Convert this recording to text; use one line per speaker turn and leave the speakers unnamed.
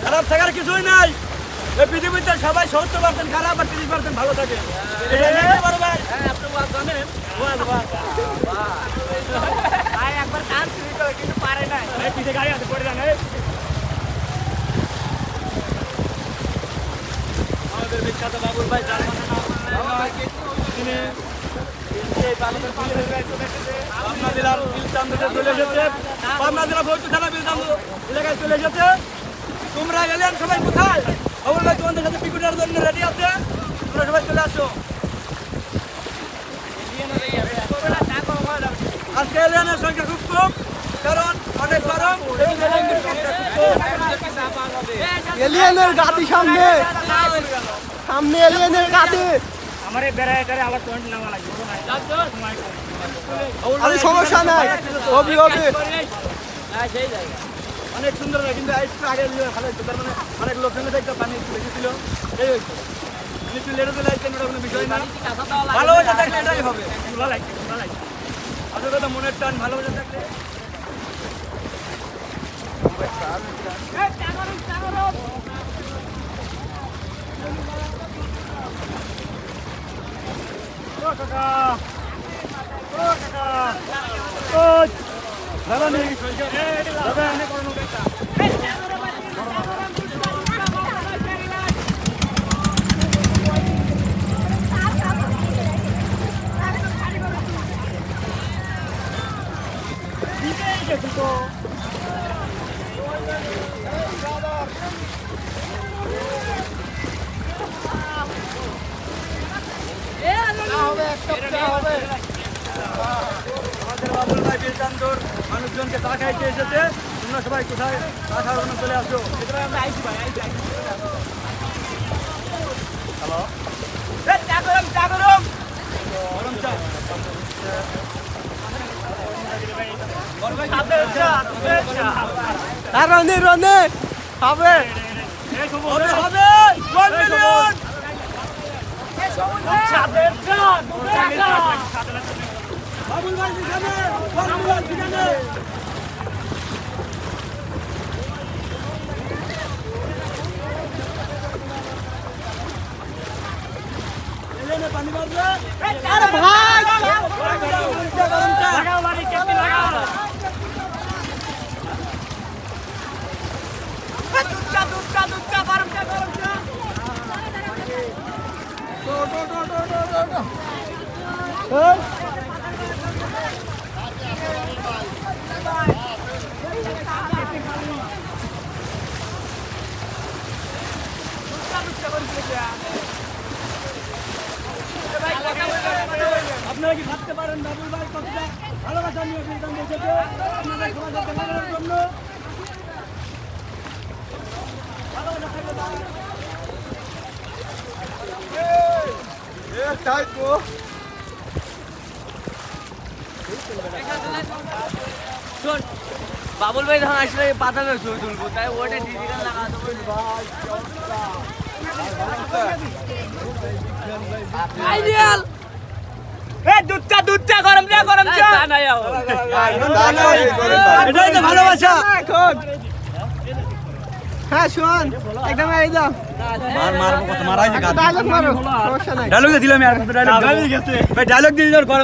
খারাপ থাকার কিছুই নাই। এই পৃথিবীতে সবাই 70% খারাপ আর 30% ভালো থাকে। এটা নিতে পারো ভাই।
হ্যাঁ আপনি ওয়াজ জানেন?
ওয়াজ ওয়াজ।
ভাই একবার গান চুরি করে কিন্তু পারে না।
এই পিছে গাড়ি আছে পড়ে যান এই। আমাদের বিখ্যাত বাবুল ভাই জার্মানে তিনি পাবনা জেলার বিলচান্দতে চলে এসেছে। পাবনা জেলা বৈদ্য থানা বিলচান্দ এলাকায় চলে এসেছে। তোমরা গেলেন সবাই কোথায়? বাবুল ভাই তোমাদের সাথে পিকুটার জন্য রেডি আছে, তোমরা সবাই চলে আসো। আজকে এলিয়ানের সংখ্যা খুব কম, কারণ অনেক গরম।
এলিয়েনের গাদি সামনে সামনে এলিয়েনের গাদি।
আমারে বেড়ায় করে আবার পয়েন্ট নেওয়া লাগবে।
আরে সমস্যা নাই, অবি অবি
হ্যাঁ সেই জায়গা।
অনেক সুন্দর লাগে, কিন্তু একটু আগে নিলে ভালো হতো। তার মানে অনেক লোকজনে দেখতে পানি একটু বেশি ছিল, এই হয়েছে। একটু লেটে চলে আসছেন, ওটা কোনো বিষয় না। ভালোবাসা থাকলে এটাই হবে।
ভালো লাগছে, ভালো লাগছে।
আসল কথা মনের টান, ভালোবাসা থাকলে। দাদা নেই, দাদা এনে করো নৌকা। আমাদের বাবুল ভাই বিলচান্দর মানুষজনকে চা খাইতে এসেছে। তোমরা সবাই কোথায় চা খাওয়ার জন্য চলে আসো। হ্যালো, গরম চা।
আর রনে রনে হবে
হবে হবে 1 মিলিয়ন। বাবুল ভাই সেখানে 1 মিলিয়ন সেখানে। এলেনে পানি বাজবে।
আরে ভাই
গরম চা।
লাগাও বাড়ি কেটে লাগাও। দুধটা গরম চা গরম চা।
আপনারা কি ভাবতে পারেন বাবুল ভাই কতটা ভালোবাসা নিয়ে বিলচান্দ এসেছে আপনাদের সমাজের কল্যাণের জন্য? ভালোবাসা থাকলে দাও।
শোন বাবুল ভাই যখন আসলে পাতানোর ছবি তুলবো তাই ওটা ডিজিটাল লাগাতে আইডিয়াল। দুধটা গরম চা গরম চা নাই
এটাই তো ভালোবাসা।
এখন হ্যাঁ শোন একদম এই দাও
মারবো কত মারাই
ডায়লগ মারো সমস্যা নাই।
ডায়লগ দিলাম আর ডায়লগ ভাই ডায়লগ দিয়ে গরম